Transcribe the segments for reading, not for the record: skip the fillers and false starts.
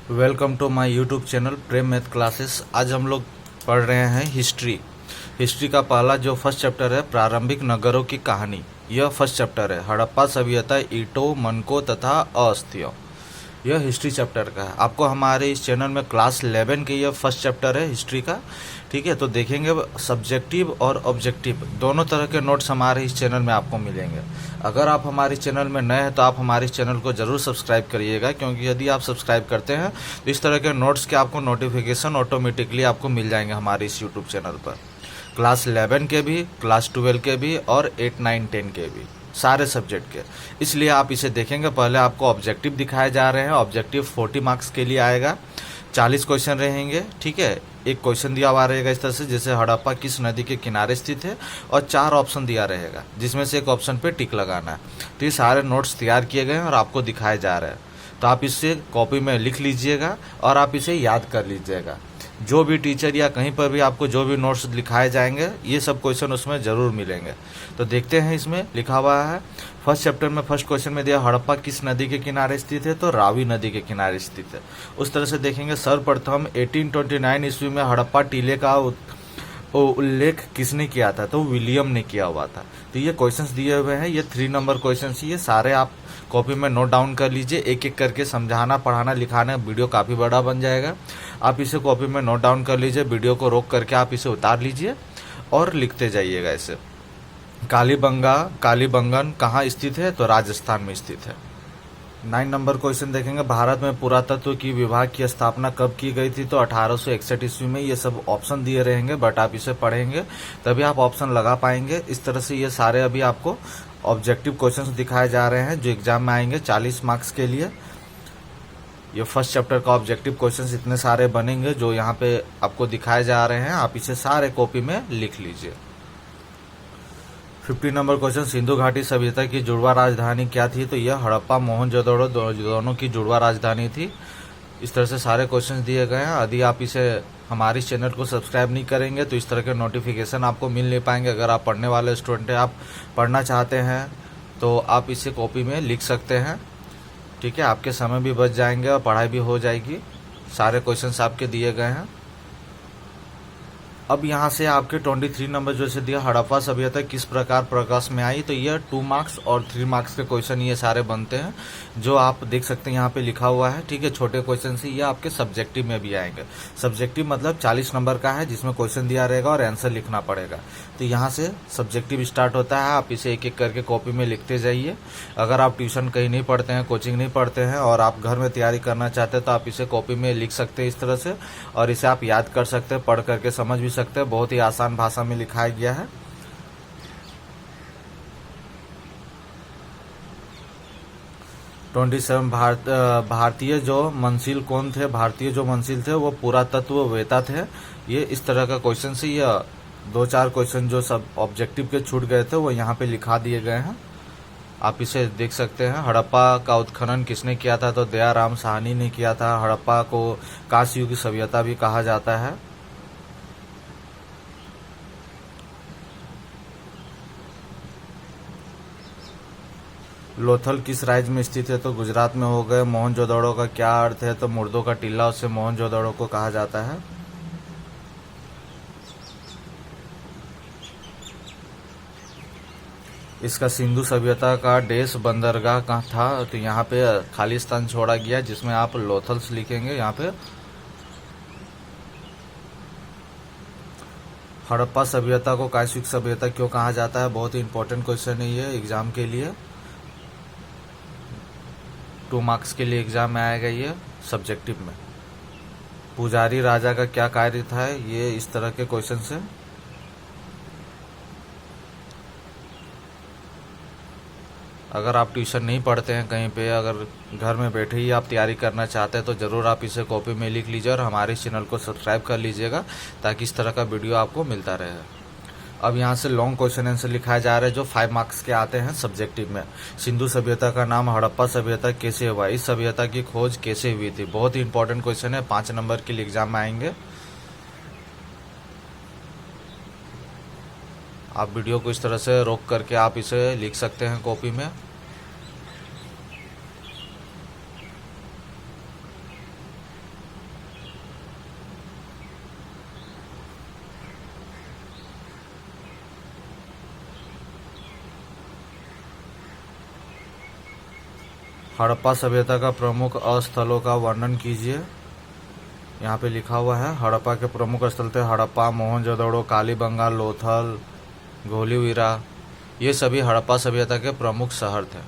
Welcome to my YouTube channel Prem math classes. आज हम लोग पढ़ रहे हैं हिस्ट्री। हिस्ट्री का पहला जो फर्स्ट चैप्टर है प्रारंभिक नगरों की कहानी, यह फर्स्ट चैप्टर है। हड़प्पा सभ्यता, ईंटों, मनकों तथा अस्थियों, यह हिस्ट्री चैप्टर का है। आपको हमारे इस चैनल में क्लास 11 के यह फर्स्ट चैप्टर है हिस्ट्री का, ठीक है। तो देखेंगे सब्जेक्टिव और ऑब्जेक्टिव दोनों तरह के नोट्स हमारे इस चैनल में आपको मिलेंगे। अगर आप हमारे चैनल में नए हैं तो आप हमारे इस चैनल को जरूर सब्सक्राइब करिएगा, क्योंकि यदि आप सब्सक्राइब करते हैं तो इस तरह के नोट्स के आपको नोटिफिकेशन ऑटोमेटिकली आपको मिल जाएंगे हमारे इस यूट्यूब चैनल पर। क्लास 11 के भी, क्लास 12 के भी और 8, 9, 10 के भी, सारे सब्जेक्ट के। इसलिए आप इसे देखेंगे। पहले आपको ऑब्जेक्टिव दिखाए जा रहे हैं। ऑब्जेक्टिव 40 मार्क्स के लिए आएगा, 40 क्वेश्चन रहेंगे, ठीक है। एक क्वेश्चन दिया हुआ रहेगा इस तरह से, जैसे हड़प्पा किस नदी के किनारे स्थित है, और 4 ऑप्शन दिया रहेगा जिसमें से एक ऑप्शन पे टिक लगाना है। तो ये सारे नोट्स तैयार किए गए हैं और आपको दिखाए जा रहे हैं। तो आप इसे कॉपी में लिख लीजिएगा और आप इसे याद कर लीजिएगा। जो भी टीचर या कहीं पर भी आपको जो भी नोट्स लिखाए जाएंगे, ये सब क्वेश्चन उसमें ज़रूर मिलेंगे। तो देखते हैं, इसमें लिखा हुआ है फर्स्ट चैप्टर में फर्स्ट क्वेश्चन में दिया हड़प्पा किस नदी के किनारे स्थित है, तो रावी नदी के किनारे स्थित है। उस तरह से देखेंगे। सर्वप्रथम 1829 ईस्वी में हड़प्पा टीले का उल्लेख किसने किया था, तो विलियम ने किया हुआ था। तो ये क्वेश्चंस दिए हुए हैं, ये 3 नंबर क्वेश्चंस, ये सारे आप कॉपी में नोट डाउन कर लीजिए। एक एक करके समझाना, पढ़ाना, लिखाना वीडियो काफ़ी बड़ा बन जाएगा। आप इसे कॉपी में नोट डाउन कर लीजिए, वीडियो को रोक करके आप इसे उतार लीजिए और लिखते जाइएगा इसे। कालीबंगन कहाँ स्थित है, तो राजस्थान में स्थित है। 9 नंबर क्वेश्चन देखेंगे। भारत में पुरातत्व की विभाग की स्थापना कब की गई थी, तो 1861 ईस्वी में। ये सब ऑप्शन दिए रहेंगे, बट आप इसे पढ़ेंगे तभी आप ऑप्शन लगा पाएंगे। इस तरह से ये सारे अभी आपको ऑब्जेक्टिव क्वेश्चंस दिखाए जा रहे हैं जो एग्जाम में आएंगे 40 मार्क्स के लिए। ये फर्स्ट चैप्टर का ऑब्जेक्टिव क्वेश्चंस इतने सारे बनेंगे जो यहाँ पे आपको दिखाए जा रहे हैं। आप इसे सारे कॉपी में लिख लीजिए। 50 नंबर क्वेश्चन, सिंधु घाटी सभ्यता की जुड़वा राजधानी क्या थी, तो यह हड़प्पा मोहनजोदड़ो दोनों की जुड़वा राजधानी थी। इस तरह से सारे क्वेश्चंस दिए गए हैं। यदि आप इसे हमारे इस चैनल को सब्सक्राइब नहीं करेंगे तो इस तरह के नोटिफिकेशन आपको मिल नहीं पाएंगे। अगर आप पढ़ने वाले स्टूडेंट हैं, आप पढ़ना चाहते हैं, तो आप इसे कॉपी में लिख सकते हैं, ठीक है। आपके समय भी बच जाएंगे और पढ़ाई भी हो जाएगी। सारे क्वेश्चंस आपके दिए गए हैं। अब यहाँ से आपके 23 नंबर जो से दिया हड़प्पा सभ्यता किस प्रकार प्रकाश में आई, तो यह 2 मार्क्स और 3 मार्क्स के क्वेश्चन ये सारे बनते हैं जो आप देख सकते हैं यहाँ पे लिखा हुआ है, ठीक है। छोटे क्वेश्चन से ये आपके सब्जेक्टिव में भी आएंगे। सब्जेक्टिव मतलब 40 नंबर का है, जिसमें क्वेश्चन दिया रहेगा और आंसर लिखना पड़ेगा। तो यहाँ से सब्जेक्टिव स्टार्ट होता है। आप इसे एक एक करके कॉपी में लिखते जाइए। अगर आप ट्यूशन कहीं नहीं पढ़ते हैं, कोचिंग नहीं पढ़ते हैं और आप घर में तैयारी करना चाहते हैं, तो आप इसे कॉपी में लिख सकते हैं इस तरह से, और इसे आप याद कर सकते हैं, पढ़ करके समझ भी सकते हैं। बहुत ही आसान भाषा में लिखाया गया है। भारतीय जो मंसिल कौन थे, भारतीय जो मंसिल थे वो पुरातत्ववेत्ता थे। ये इस तरह का क्वेश्चन से ये 2-4 क्वेश्चन जो सब ऑब्जेक्टिव के छूट गए थे वो यहाँ पे लिखा दिए गए हैं। आप इसे देख सकते हैं। हड़प्पा का उत्खनन किसने किया था, तो दयाराम साहनी ने किया था। हड़प्पा को कांस्य युग की सभ्यता भी कहा जाता है। लोथल किस राज्य में स्थित है, तो गुजरात में हो गए। मोहनजोदड़ो का क्या अर्थ है, तो मुर्दों का टीला, उससे मोहनजोदड़ो को कहा जाता है। इसका सिंधु सभ्यता का देश बंदरगाह कहाँ था, तो यहाँ पे खाली स्थान छोड़ा गया जिसमें आप लोथल्स लिखेंगे। यहाँ पे हड़प्पा सभ्यता को कांस्य युग सभ्यता क्यों कहा जाता है, बहुत ही इंपॉर्टेंट क्वेश्चन है ये एग्जाम के लिए। 2 मार्क्स के लिए एग्जाम में आएगा ये सब्जेक्टिव में। पुजारी राजा का क्या कार्य था, ये इस तरह के क्वेश्चन से। अगर आप ट्यूशन नहीं पढ़ते हैं कहीं पे, अगर घर में बैठे ही आप तैयारी करना चाहते हैं, तो ज़रूर आप इसे कॉपी में लिख लीजिए और हमारे चैनल को सब्सक्राइब कर लीजिएगा, ताकि इस तरह का वीडियो आपको मिलता रहे। अब यहाँ से लॉन्ग क्वेश्चन आंसर लिखाया जा रहा है जो 5 मार्क्स के आते हैं सब्जेक्टिव में। सिंधु सभ्यता का नाम हड़प्पा सभ्यता कैसे हुआ, इस सभ्यता की खोज कैसे हुई थी, बहुत ही इंपॉर्टेंट क्वेश्चन है, 5 नंबर के लिए एग्जाम में आएंगे। आप वीडियो को इस तरह से रोक करके आप इसे लिख सकते हैं कॉपी में। हड़प्पा सभ्यता का प्रमुख स्थलों का वर्णन कीजिए। यहाँ पे लिखा हुआ है हड़प्पा के प्रमुख स्थल थे हड़प्पा, मोहनजोदड़ो, कालीबंगा, लोथल, धोलावीरा। ये सभी हड़प्पा सभ्यता के प्रमुख शहर थे।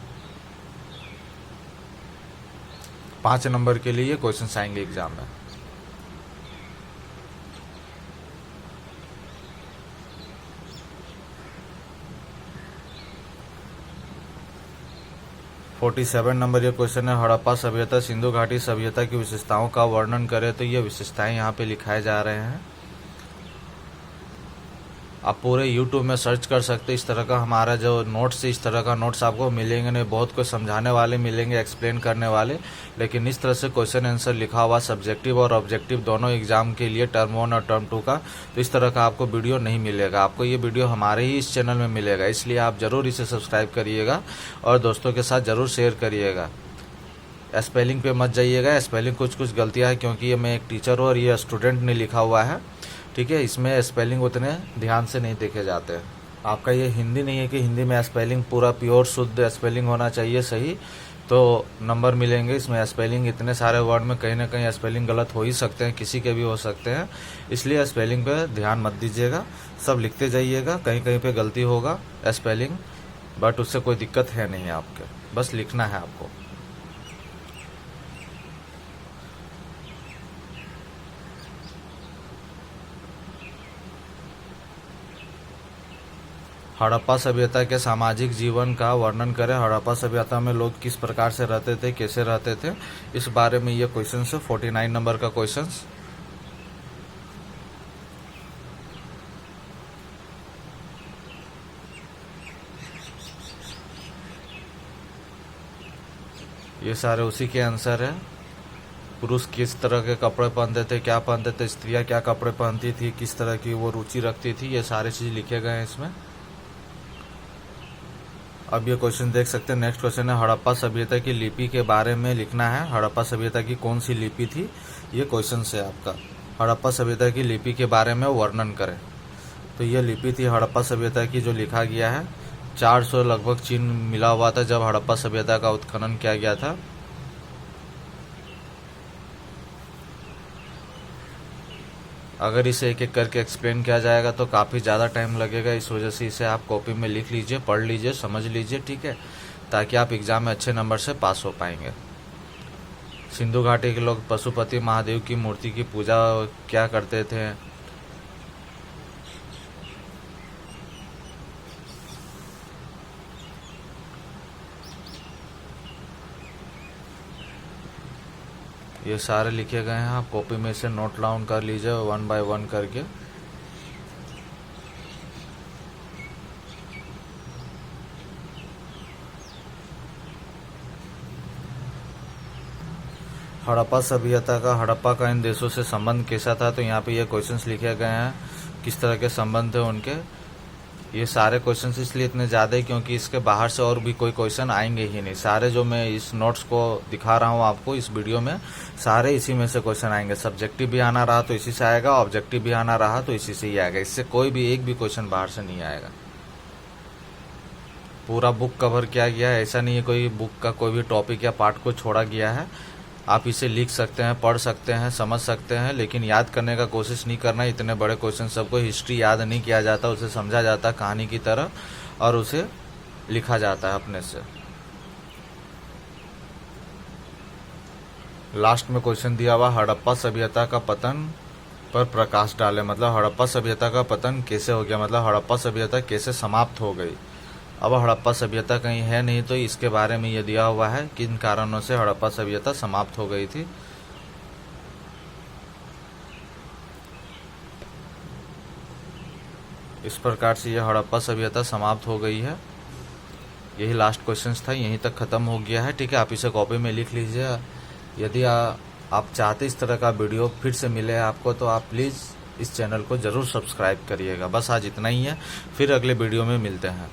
5 नंबर के लिए क्वेश्चन आएंगे एग्जाम में। (47) नंबर ये क्वेश्चन है हड़प्पा सभ्यता सिंधु घाटी सभ्यता की विशेषताओं का वर्णन करे। तो ये विशेषताएं यहाँ पे लिखाए जा रहे हैं। आप पूरे YouTube में सर्च कर सकते हैं। इस तरह का हमारा जो नोट्स, इस तरह का नोट्स आपको मिलेंगे नहीं। बहुत कुछ समझाने वाले मिलेंगे, एक्सप्लेन करने वाले, लेकिन इस तरह से क्वेश्चन आंसर लिखा हुआ सब्जेक्टिव और ऑब्जेक्टिव दोनों एग्जाम के लिए, टर्म 1 और टर्म 2 का, तो इस तरह का आपको वीडियो नहीं मिलेगा। आपको ये वीडियो हमारे ही इस चैनल में मिलेगा, इसलिए आप ज़रूर इसे सब्सक्राइब करिएगा और दोस्तों के साथ ज़रूर शेयर करिएगा। स्पेलिंग पे मत जाइएगा, स्पेलिंग कुछ गलतियाँ है, क्योंकि ये मैं एक टीचर हूँ और ये स्टूडेंट ने लिखा हुआ है, ठीक है। इसमें स्पेलिंग उतने ध्यान से नहीं देखे जाते हैं। आपका ये हिंदी नहीं है कि हिंदी में स्पेलिंग पूरा प्योर शुद्ध स्पेलिंग होना चाहिए सही, तो नंबर मिलेंगे। इसमें स्पेलिंग इतने सारे वर्ड में कहीं ना कहीं स्पेलिंग गलत हो ही सकते हैं, किसी के भी हो सकते हैं, इसलिए स्पेलिंग पे ध्यान मत दीजिएगा। सब लिखते जाइएगा, कहीं कहीं पे गलती होगा स्पेलिंग, बट उससे कोई दिक्कत है नहीं आपके, बस लिखना है आपको। हड़प्पा सभ्यता के सामाजिक जीवन का वर्णन करें। हड़प्पा सभ्यता में लोग किस प्रकार से रहते थे, कैसे रहते थे, इस बारे में ये क्वेश्चन है। 49 नंबर का क्वेश्चन। ये सारे उसी के आंसर है। पुरुष किस तरह के कपड़े पहनते थे, क्या पहनते थे, स्त्रियां क्या कपड़े पहनती थी, किस तरह की वो रुचि रखती थी, ये सारे चीज लिखे गए हैं इसमें। अब ये क्वेश्चन देख सकते हैं। नेक्स्ट क्वेश्चन है हड़प्पा सभ्यता की लिपि के बारे में लिखना है। हड़प्पा सभ्यता की कौन सी लिपि थी, ये क्वेश्चन है आपका। हड़प्पा सभ्यता की लिपि के बारे में वर्णन करें। तो ये लिपि थी हड़प्पा सभ्यता की जो लिखा गया है। 400 लगभग चिन्ह मिला हुआ था जब हड़प्पा सभ्यता का उत्खनन किया गया था। अगर इसे एक एक करके एक्सप्लेन किया जाएगा तो काफ़ी ज़्यादा टाइम लगेगा, इस वजह से इसे आप कॉपी में लिख लीजिए, पढ़ लीजिए, समझ लीजिए, ठीक है, ताकि आप एग्ज़ाम में अच्छे नंबर से पास हो पाएंगे। सिंधु घाटी के लोग पशुपति महादेव की मूर्ति की पूजा क्या करते थे। ये सारे लिखे गए हैं, आप कॉपी में से नोट डाउन कर लीजिए 1 बाय 1 करके। हड़प्पा सभ्यता का, हड़प्पा का इन देशों से संबंध कैसा था। तो यहाँ पे ये क्वेश्चंस लिखे गए हैं, किस तरह के संबंध थे उनके। ये सारे क्वेश्चंस इसलिए इतने ज़्यादा है क्योंकि इसके बाहर से और भी कोई क्वेश्चन आएंगे ही नहीं। सारे जो मैं इस नोट्स को दिखा रहा हूँ आपको इस वीडियो में, सारे इसी में से क्वेश्चन आएंगे। सब्जेक्टिव भी आना रहा तो इसी से आएगा, ऑब्जेक्टिव भी आना रहा तो इसी से ही आएगा। इससे कोई भी एक भी क्वेश्चन बाहर से नहीं आएगा। पूरा बुक कवर किया गया है, ऐसा नहीं है कोई बुक का कोई भी टॉपिक या पार्ट को छोड़ा गया है। आप इसे लिख सकते हैं, पढ़ सकते हैं, समझ सकते हैं, लेकिन याद करने का कोशिश नहीं करना। इतने बड़े क्वेश्चन सबको हिस्ट्री याद नहीं किया जाता, उसे समझा जाता कहानी की तरह और उसे लिखा जाता है अपने से। लास्ट में क्वेश्चन दिया हुआ हड़प्पा सभ्यता का पतन पर प्रकाश डाले। मतलब हड़प्पा सभ्यता का पतन कैसे हो गया, मतलब हड़प्पा सभ्यता कैसे समाप्त हो गई। अब हड़प्पा सभ्यता कहीं है नहीं तो इसके बारे में ये दिया हुआ है किन कारणों से हड़प्पा सभ्यता समाप्त हो गई थी। इस प्रकार से यह हड़प्पा सभ्यता समाप्त हो गई है। यही लास्ट क्वेश्चन था, यहीं तक खत्म हो गया है, ठीक है। आप इसे कॉपी में लिख लीजिए। यदि आप चाहते इस तरह का वीडियो फिर से मिले आपको तो आप प्लीज़ इस चैनल को ज़रूर सब्सक्राइब करिएगा। बस आज इतना ही है, फिर अगले वीडियो में मिलते हैं।